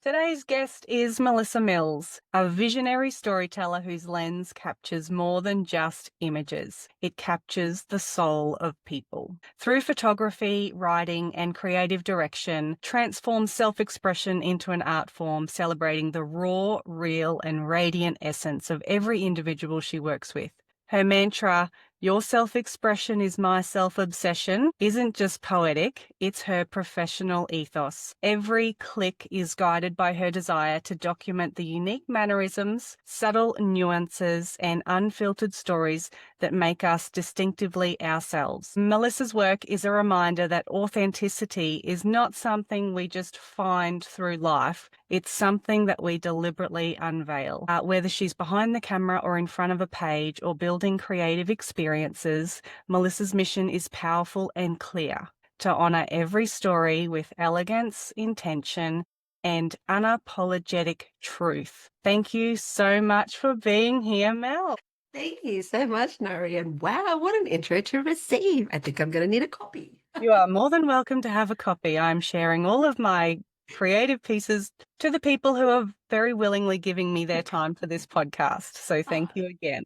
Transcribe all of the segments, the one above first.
Today's guest is Melissa Mills, a visionary storyteller whose lens captures more than just images. It captures the soul of people. Through photography, writing, and creative direction, transforms self-expression into an art form celebrating the raw, real, and radiant essence of every individual she works with. Her mantra, "Your self-expression is my self-obsession," isn't just poetic, it's her professional ethos. Every click is guided by her desire to document the unique mannerisms, subtle nuances, and unfiltered stories that make us distinctively ourselves. Melissa's work is a reminder that authenticity is not something we just find through life. It's something that we deliberately unveil. Whether she's behind the camera or in front of a page or building creative experiences, Melissa's mission is powerful and clear: to honour every story with elegance, intention, and unapologetic truth. Thank you so much for being here, Mel. Thank you so much, Nyree. And wow, what an intro to receive. I think I'm going to need a copy. You are more than welcome to have a copy. I'm sharing all of my creative pieces to the people who are very willingly giving me their time for this podcast. So thank you again.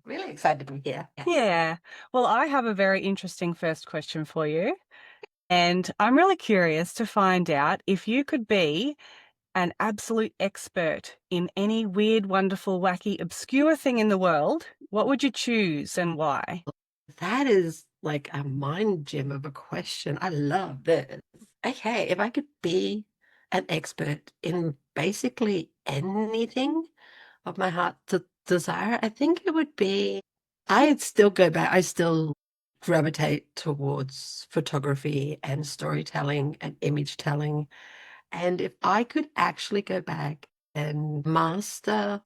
Really excited to be here. Yeah. Well, I have a very interesting first question for you. And I'm really curious to find out if you could be an absolute expert in any weird, wonderful, wacky, obscure thing in the world, what would you choose and why? That is like a mind gem of a question. I love this. Okay, if I could be an expert in basically anything of my heart to desire, I think it would be, I'd still go back, I still gravitate towards photography and storytelling and image telling. And if I could actually go back and master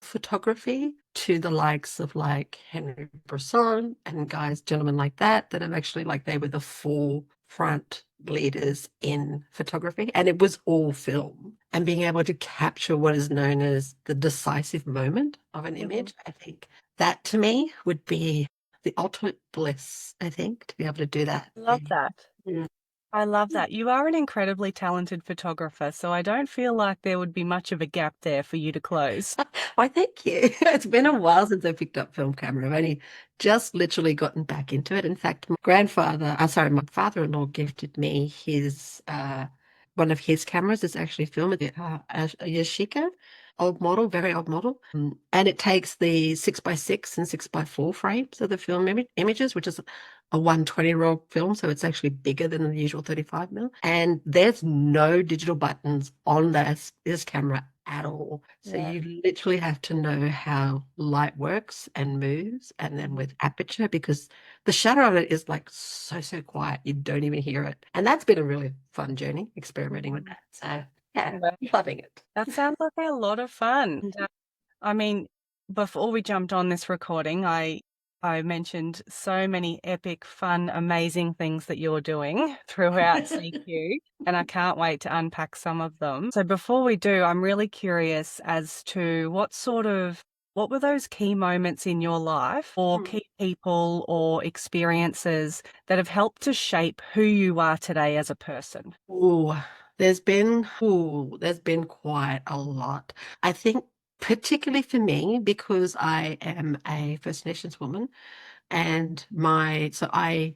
photography to the likes of like Henry Bresson and guys, gentlemen like that, that have actually like they were the forefront leaders in photography, and it was all film. And being able to capture what is known as the decisive moment of an image, I think that to me would be the ultimate bliss, I think, to be able to do that. Love that. Mm. I love that. You are an incredibly talented photographer, so I don't feel like there would be much of a gap there for you to close. Why, thank you. It's been a while since I picked up film camera. I've only just literally gotten back into it. In fact, my father-in-law gifted me his one of his cameras. It's actually filmed a Yashica, old model, very old model. And it takes the 6x6 and 6x4 frames of the film images, which is a 120 roll film, so it's actually bigger than the usual 35 mil. And there's no digital buttons on this camera at all. So you literally have to know how light works and moves, and then with aperture, because the shutter on it is like so quiet, you don't even hear it. And that's been a really fun journey experimenting with that. So yeah, loving it. That sounds like a lot of fun. I mean, before we jumped on this recording, I mentioned so many epic, fun, amazing things that you're doing throughout CQ, and I can't wait to unpack some of them. So before we do, I'm really curious as to what were those key moments in your life or key people or experiences that have helped to shape who you are today as a person? There's been quite a lot. I think particularly for me, because I am a First Nations woman, and so I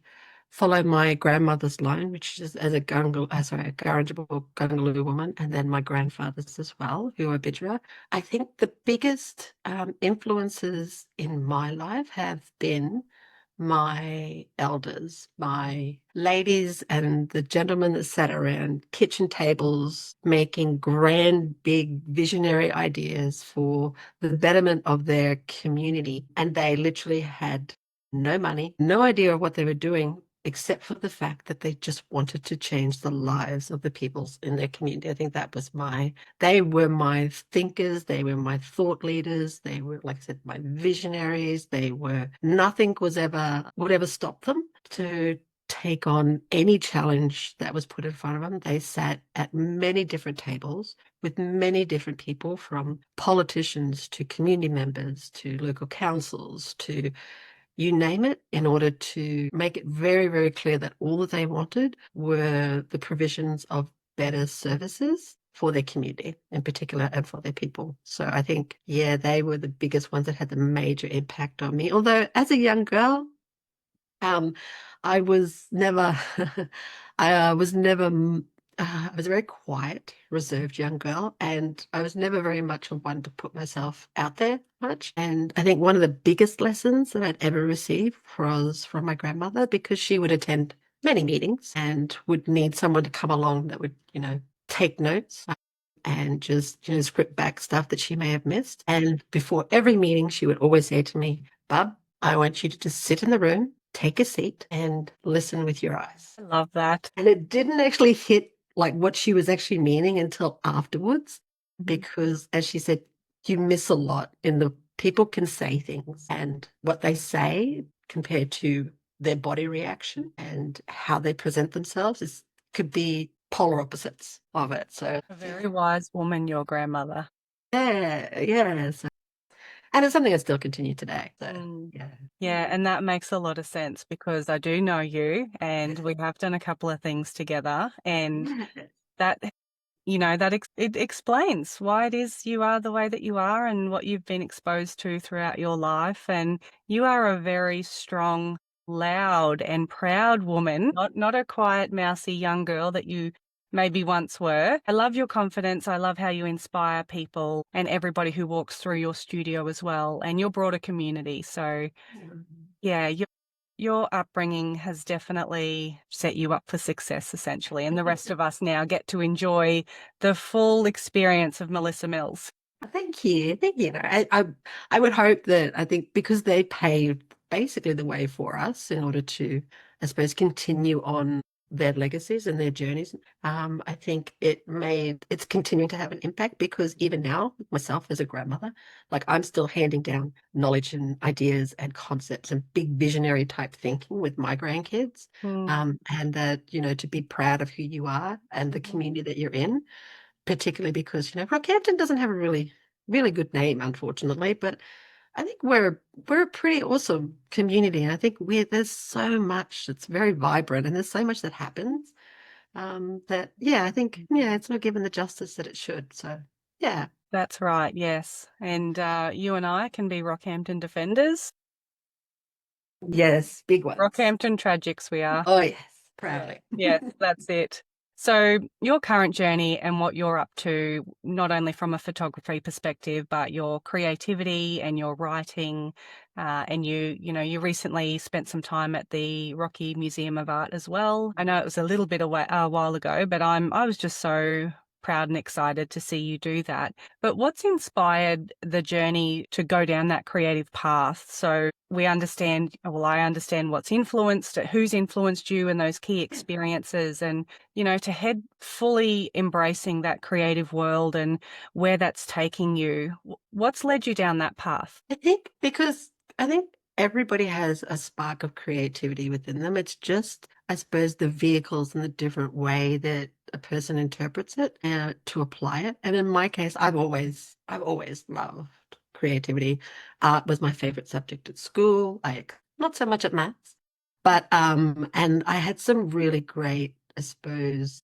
follow my grandmother's line, which is as a Gurrindjabul Gungaloo woman, and then my grandfather's as well, who are Bidjara. I think the biggest influences in my life have been my elders, my ladies and the gentlemen that sat around kitchen tables making grand, big, visionary ideas for the betterment of their community. And they literally had no money, no idea of what they were doing, except for the fact that they just wanted to change the lives of the peoples in their community. I think they were my thinkers, they were my thought leaders, they were, like I said, my visionaries. Nothing would ever stop them to take on any challenge that was put in front of them. They sat at many different tables with many different people, from politicians to community members to local councils to you name it, in order to make it very, very clear that all that they wanted were the provisions of better services for their community in particular and for their people. So I think, yeah, they were the biggest ones that had the major impact on me. Although as a young girl, um, I was never, I was never, I was a very quiet, reserved young girl, and I was never very much of one to put myself out there much. And I think one of the biggest lessons that I'd ever received was from my grandmother, because she would attend many meetings and would need someone to come along that would, take notes and just, script back stuff that she may have missed. And before every meeting, she would always say to me, Bub, I want you to just sit in the room, take a seat, and listen with your eyes. I love that. And it didn't actually hit like what she was actually meaning until afterwards, Mhm. because as she said, you miss a lot in the people can say things, and what they say compared to their body reaction and how they present themselves could be polar opposites of it. So A very wise woman, your grandmother. yeah, yeah. And it's something I still continue today. So Mm. yeah. Yeah, and that makes a lot of sense because I do know you and we have done a couple of things together, and Yeah. that it explains why it is you are the way that you are and what you've been exposed to throughout your life. And you are a very strong, loud, and proud woman, not a quiet, mousy young girl that you maybe once were. I love your confidence. I love how you inspire people and everybody who walks through your studio as well, and your broader community. So, yeah, your upbringing has definitely set you up for success, essentially, and the rest of us now get to enjoy the full experience of Melissa Mills. Thank you. Thank you. I would hope that, I think because they paved basically the way for us in order to, I suppose, continue on their legacies and their journeys. I think it's continuing to have an impact, because even now, myself as a grandmother, like I'm still handing down knowledge and ideas and concepts and big visionary type thinking with my grandkids. Mm. And that, to be proud of who you are and the community that you're in, particularly because, Rockhampton doesn't have a really, really good name, unfortunately, but I think we're a pretty awesome community, and I think there's so much that's very vibrant, and there's so much that happens, that yeah, I think it's not given the justice that it should. So yeah, That's right, yes. And you and I can be Rockhampton defenders. yes, big ones. Rockhampton tragics we are. Oh yes, Yeah, proudly. yes, that's it. So, your current journey and what you're up to, not only from a photography perspective, but your creativity and your writing, and you recently spent some time at the Rocky Museum of Art as well. I know it was a little bit a while ago, but I was just so proud and excited to see you do that. But what's inspired the journey to go down that creative path? So we understand, well, I understand who's influenced you and those key experiences, and, to head fully embracing that creative world and where that's taking you. What's led you down that path? I think everybody has a spark of creativity within them. It's just, I suppose, the vehicles and the different way that a person interprets it to apply it. And in my case, I've always loved creativity. Art was my favorite subject at school. Not so much at maths, but and I had some really great, I suppose,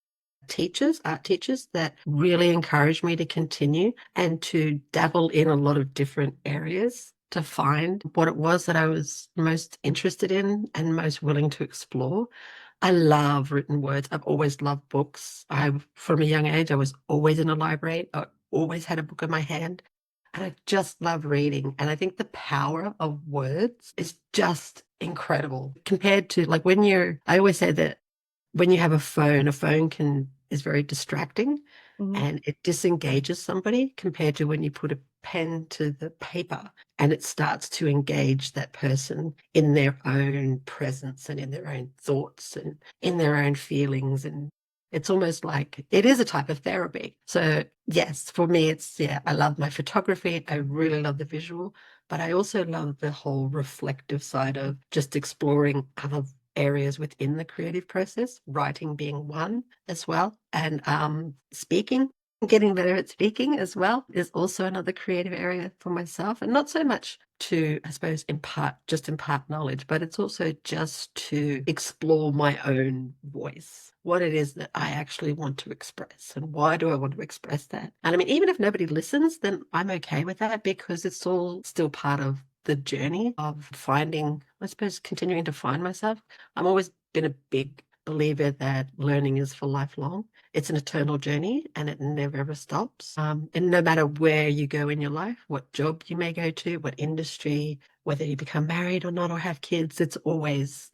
art teachers that really encouraged me to continue and to dabble in a lot of different areas to find what it was that I was most interested in and most willing to explore. I love written words. I've always loved books. From a young age, I was always in a library. I always had a book in my hand. And I just love reading. And I think the power of words is just incredible compared to like I always say that when you have a phone is very distracting Mhm. and it disengages somebody compared to when you put a pen to the paper and it starts to engage that person in their own presence and in their own thoughts and in their own feelings. And it's almost like it is a type of therapy. So yes, for me, I love my photography. I really love the visual, but I also love the whole reflective side of just exploring other areas within the creative process, writing being one as well, and speaking. Getting better at speaking as well is also another creative area for myself, and not so much to, I suppose, impart knowledge, but it's also just to explore my own voice, what it is that I actually want to express, and why do I want to express that. And I mean, even if nobody listens, then I'm okay with that because it's all still part of the journey of finding, I suppose, continuing to find myself. I've always been a big believer that learning is for lifelong. It's an eternal journey and it never ever stops. And no matter where you go in your life, what job you may go to, what industry, whether you become married or not or have kids, there's always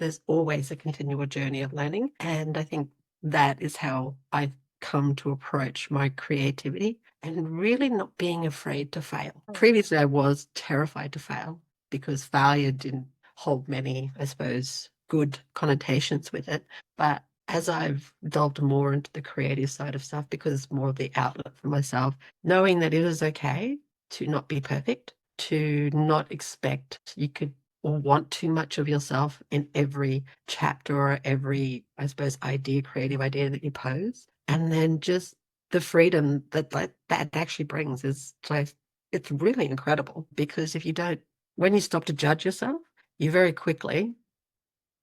a continual journey of learning. And I think that is how I've come to approach my creativity and really not being afraid to fail. Previously, I was terrified to fail because failure didn't hold many, I suppose, good connotations with it. But as I've delved more into the creative side of stuff, because it's more of the outlet for myself, knowing that it is okay to not be perfect, to not expect you could or want too much of yourself in every chapter or every, I suppose, creative idea that you pose. And then just the freedom that actually brings is like, it's really incredible because if you don't, when you stop to judge yourself, you very quickly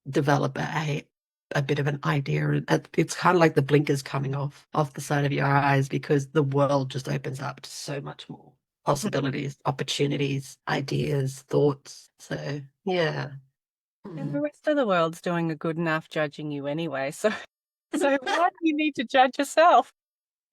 develop a bit of an idea. It's kind of like the blinkers coming off the side of your eyes because the world just opens up to so much more possibilities, opportunities, ideas, thoughts. So yeah. And the Mm. rest of the world's doing a good enough judging you anyway. So why do you need to judge yourself?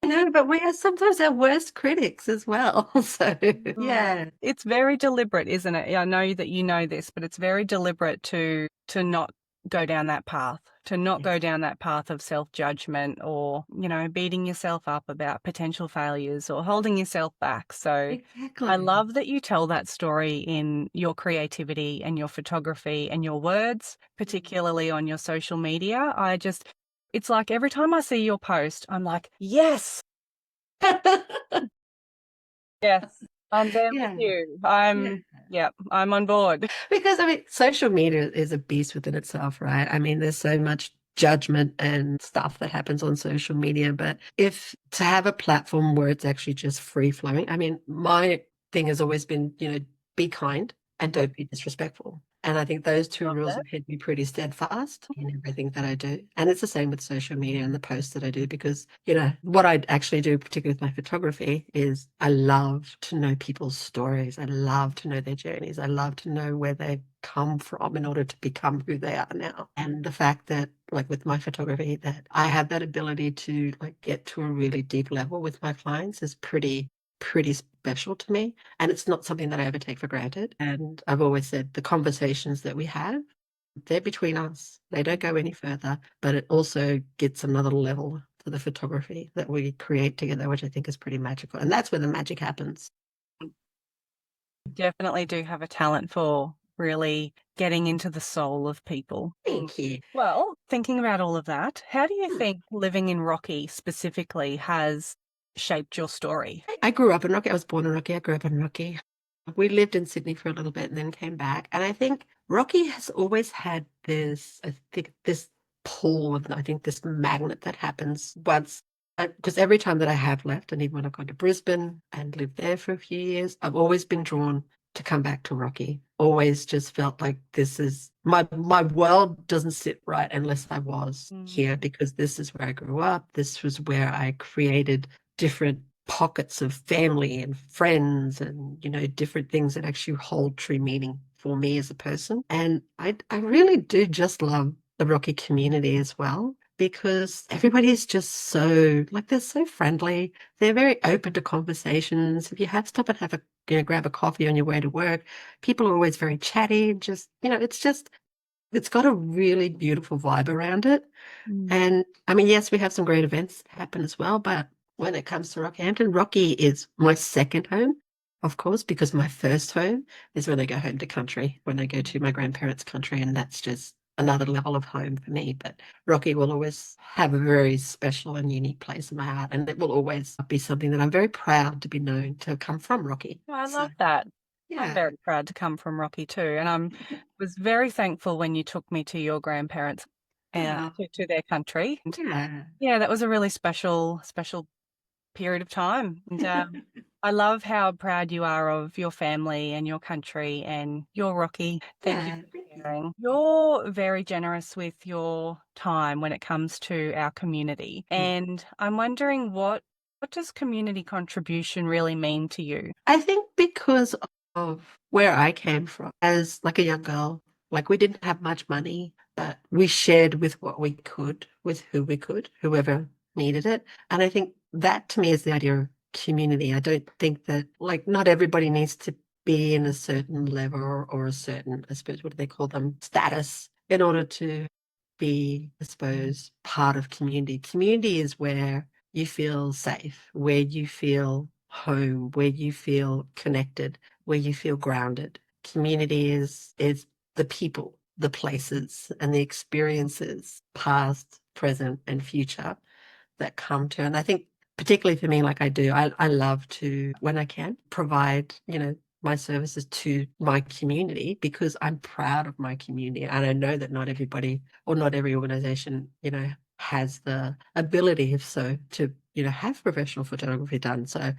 I know, but we are sometimes our worst critics as well. So yeah. It's very deliberate, isn't it? I know that you know this, but it's very deliberate to not go down that path, to not go Yes, down that path of self-judgment or, beating yourself up about potential failures or holding yourself back. So I exactly. love that you tell that story in your creativity and your photography and your words, particularly on your social media. It's like every time I see your post, I'm like, yes, yes, I'm there with Yeah. you. Yeah. Yeah, I'm on board. Because I mean, social media is a beast within itself, right? I mean, there's so much judgment and stuff that happens on social media, but if to have a platform where it's actually just free flowing, I mean, my thing has always been, be kind and don't be disrespectful. And I think those two Love rules that. have held me pretty steadfast in everything that I do. And it's the same with social media and the posts that I do because, what I actually do, particularly with my photography, is I love to know people's stories. I love to know their journeys. I love to know where they've come from in order to become who they are now. And the fact that, like with my photography, that I have that ability to like get to a really deep level with my clients is pretty special to me. And it's not something that I ever take for granted. And I've always said the conversations that we have, they're between us. They don't go any further, but it also gets another level to the photography that we create together, which I think is pretty magical. And that's where the magic happens. Definitely do have a talent for really getting into the soul of people. Thank you. Well, thinking about all of that, how do you Hmm. think living in Rocky specifically has shaped your story? I grew up in Rocky. I was born in Rocky. I grew up in Rocky. We lived in Sydney for a little bit and then came back. And I think Rocky has always had this pull of, I think, this magnet that happens once. Because every time that I have left, and even when I've gone to Brisbane and lived there for a few years, I've always been drawn to come back to Rocky. Always just felt like this is my world doesn't sit right unless I was Mm. here because this is where I grew up. This was where I created different pockets of family and friends and different things that actually hold true meaning for me as a person. And I really do just love the Rocky community as well because everybody is just so like they're so friendly. They're very open to conversations. If you have stop and have a grab a coffee on your way to work, people are always very chatty. Just it's got a really beautiful vibe around it. Mm. And I mean, yes, we have some great events happen as well, but when it comes to Rockhampton, Rocky is my second home, of course, because my first home is when I go home to country, when I go to my grandparents' country, and that's just another level of home for me. But Rocky will always have a very special and unique place in my heart, and it will always be something that I'm very proud to be known to come from Rocky. Oh, I So, love that. I'm yeah. very proud to come from Rocky too, and was very thankful when you took me to your grandparents, Oh, to their country. And yeah. yeah, that was a really special period of time. And I love how proud you are of your family and your country and your Rocky. Thank you Yeah, for thank you. sharing. You're very generous with your time when it comes to our community. Mm. And I'm wondering what does community contribution really mean to you? I think because of where I came from as like a young girl, like we didn't have much money, but we shared with what we could, with who we could, whoever needed it. And I think that to me is the idea of community. I don't think that like not everybody needs to be in a certain level or a certain, I suppose, what do they call them, status in order to be, I suppose, part of community. Community is where you feel safe, where you feel home, where you feel connected, where you feel grounded. Community is the people, the places, and the experiences, past, present, and future that come to. And I think particularly for me, like I do, I love to, when I can, provide, my services to my community because I'm proud of my community. And I know that not everybody or not every organization, has the ability, if so, to, have professional photography done. So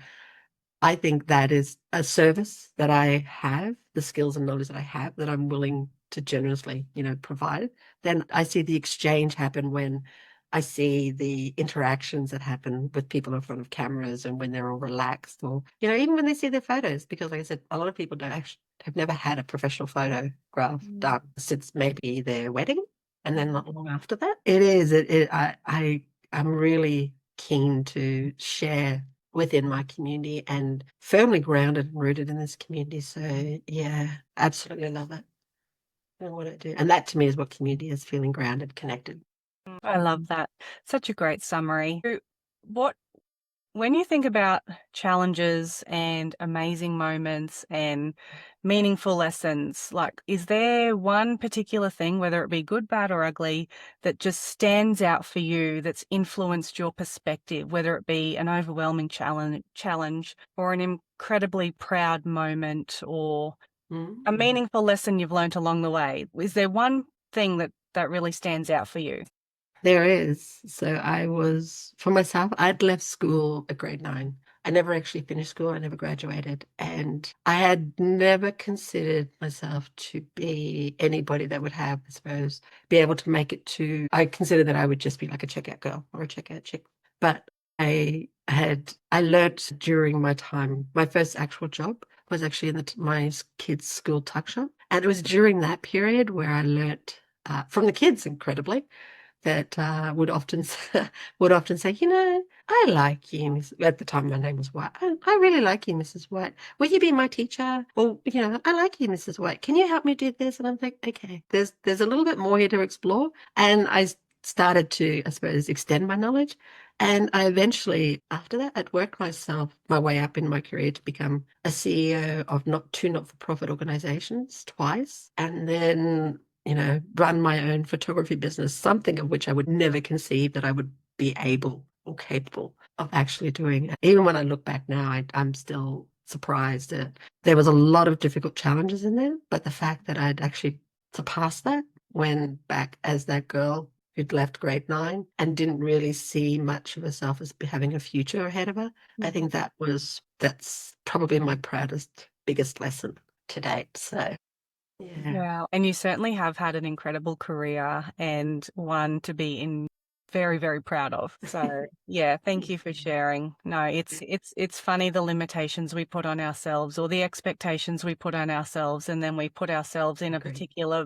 I think that is a service that I have, the skills and knowledge that I have that I'm willing to generously, provide. Then I see the exchange happen when I see the interactions that happen with people in front of cameras and when they're all relaxed or, even when they see their photos, because like I said, a lot of people don't actually have never had a professional photograph Mm. done since maybe their wedding. And then not long after that, it is, I'm really keen to share within my community and firmly grounded and rooted in this community. So yeah, absolutely love it. And what I do. And that to me is what community is, feeling grounded, connected. I love that. Such a great summary. What When you think about challenges and amazing moments and meaningful lessons, like, is there one particular thing, whether it be good, bad, or ugly, that just stands out for you that's influenced your perspective, whether it be an overwhelming challenge or an incredibly proud moment or a Mm. meaningful lesson you've learnt along the way? Is there one thing that really stands out for you? There is. So for myself, I'd left school at grade 9. I never actually finished school. I never graduated. And I had never considered myself to be anybody that would have, I suppose, be able to make it I considered that I would just be like a checkout girl or a checkout chick. But I learnt during my time, my first actual job was actually in my kids' school tuck shop. And it was during that period where I learnt from the kids, incredibly, that would often say, I like you, At the time, my name was White. I really like you, Mrs. White. Will you be my teacher? Well, I like you, Mrs. White. Can you help me do this? And I'm like, okay, there's a little bit more here to explore. And I started to, I suppose, extend my knowledge. And I eventually, after that, I'd worked my way up in my career to become a CEO of two not-for-profit organizations twice. And then run my own photography business, something of which I would never conceive that I would be able or capable of actually doing. Even when I look back now, I'm still surprised that there was a lot of difficult challenges in there, but the fact that I'd actually surpassed that when back as that girl who'd left grade 9 and didn't really see much of herself as having a future ahead of her. I think that's probably my proudest, biggest lesson to date. So yeah. Wow. And you certainly have had an incredible career and one to be very, very proud of. So yeah, thank you for sharing. No, it's funny the limitations we put on ourselves or the expectations we put on ourselves, and then we put ourselves in a Agree. particular,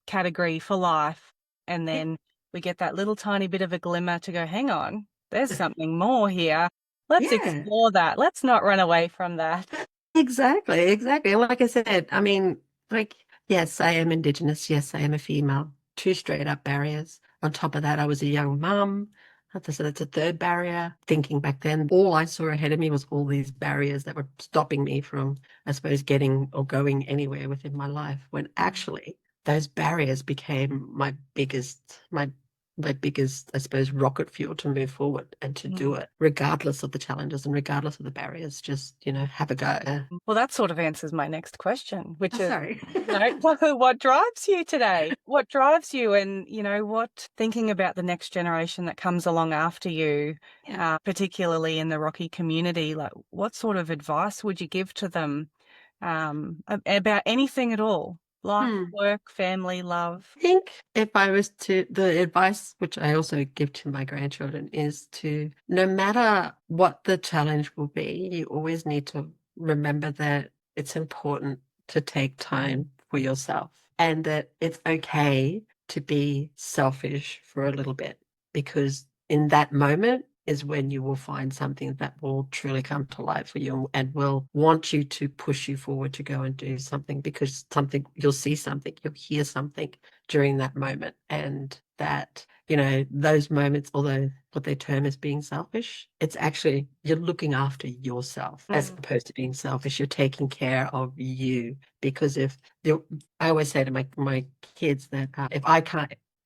category for life. And Yeah. then we get that little tiny bit of a glimmer to go, hang on, there's something more here. Let's Yeah, explore that. Let's not run away from that. exactly, exactly. And like I said, I mean, like, yes, I am Indigenous. Yes, I am a female. Two straight up barriers. On top of that, I was a young mum. So that's a third barrier. Thinking back then, all I saw ahead of me was all these barriers that were stopping me from, I suppose, getting or going anywhere within my life. When actually, those barriers became my my biggest, I suppose, rocket fuel to move forward and to do Mm. it, regardless of the challenges and regardless of the barriers. Just, have a go. Well, that sort of answers my next question, Oh, which is, sorry. what drives you today? What drives you? And, what thinking about the next generation that comes along after you, Yeah. particularly in the Rocky community, like what sort of advice would you give to them about anything at all? Life, Hmm. work, family, love. I think if I was to, the advice which I also give to my grandchildren is to, no matter what the challenge will be, you always need to remember that it's important to take time for yourself and that it's okay to be selfish for a little bit, because in that moment is when you will find something that will truly come to life for you and will want you to push you forward to go and do something, because something, you'll see something, you'll hear something during that moment. And that, those moments, although what they term as being selfish, it's actually you're looking after yourself as opposed to being selfish. You're taking care of you. Because I always say to my kids that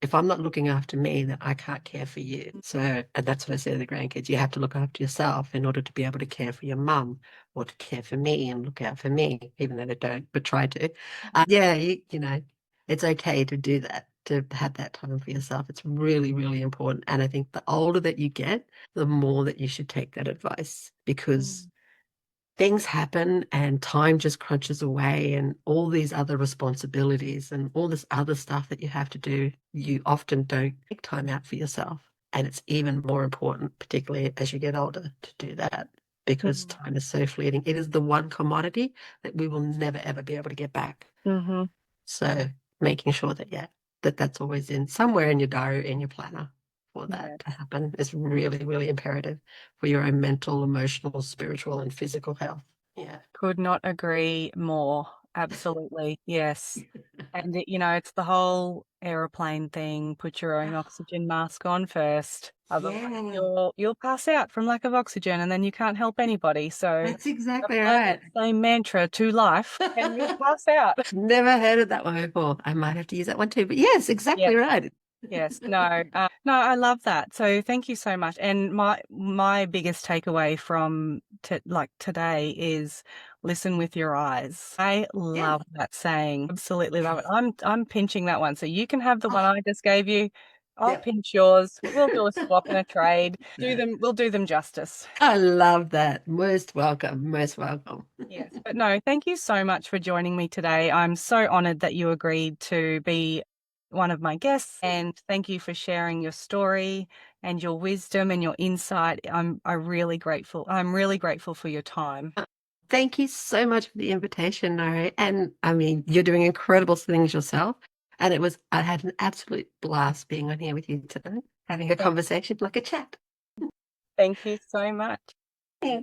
if I'm not looking after me, then I can't care for you. So, and that's what I say to the grandkids. You have to look after yourself in order to be able to care for your mum or to care for me and look out for me, even though they don't, but try to. Yeah, it's okay to do that, to have that time for yourself. It's really, really important. And I think the older that you get, the more that you should take that advice, because Mm. things happen and time just crunches away and all these other responsibilities and all this other stuff that you have to do. You often don't take time out for yourself. And it's even more important, particularly as you get older, to do that, because Mm. time is so fleeting. It is the one commodity that we will never, ever be able to get back. Mm-hmm. So making sure that, yeah, that's always in somewhere in your diary, in your planner for Yeah. that to happen is really, really imperative for your own mental, emotional, spiritual, and physical health. Yeah. Could not agree more. Absolutely. Yes. And it's the whole aeroplane thing. Put your own oxygen mask on first. Otherwise, Yeah, you'll pass out from lack of oxygen, and then you can't help anybody. So that's exactly apply that right. same mantra to life, and you'll pass out. Never heard of that one before. I might have to use that one too. But yes, Yes. exactly right. Yes. No. No. I love that. So thank you so much. And my biggest takeaway from today is listen with your eyes. I Yeah. love that saying. Absolutely love it. I'm pinching that one. So you can have the one Oh, I just gave you. I'll yep. pinch yours. We'll do a swap and a trade. We'll do them justice. I love that. Most welcome. Most welcome. Yes. But no, thank you so much for joining me today. I'm so honored that you agreed to be one of my guests, and thank you for sharing your story and your wisdom and your insight. I'm really grateful. I'm really grateful for your time. Thank you so much for the invitation, Nyree. And I mean, you're doing incredible things yourself. And I had an absolute blast being on here with you today, having a Thank conversation like a chat. thank you so much. Yeah.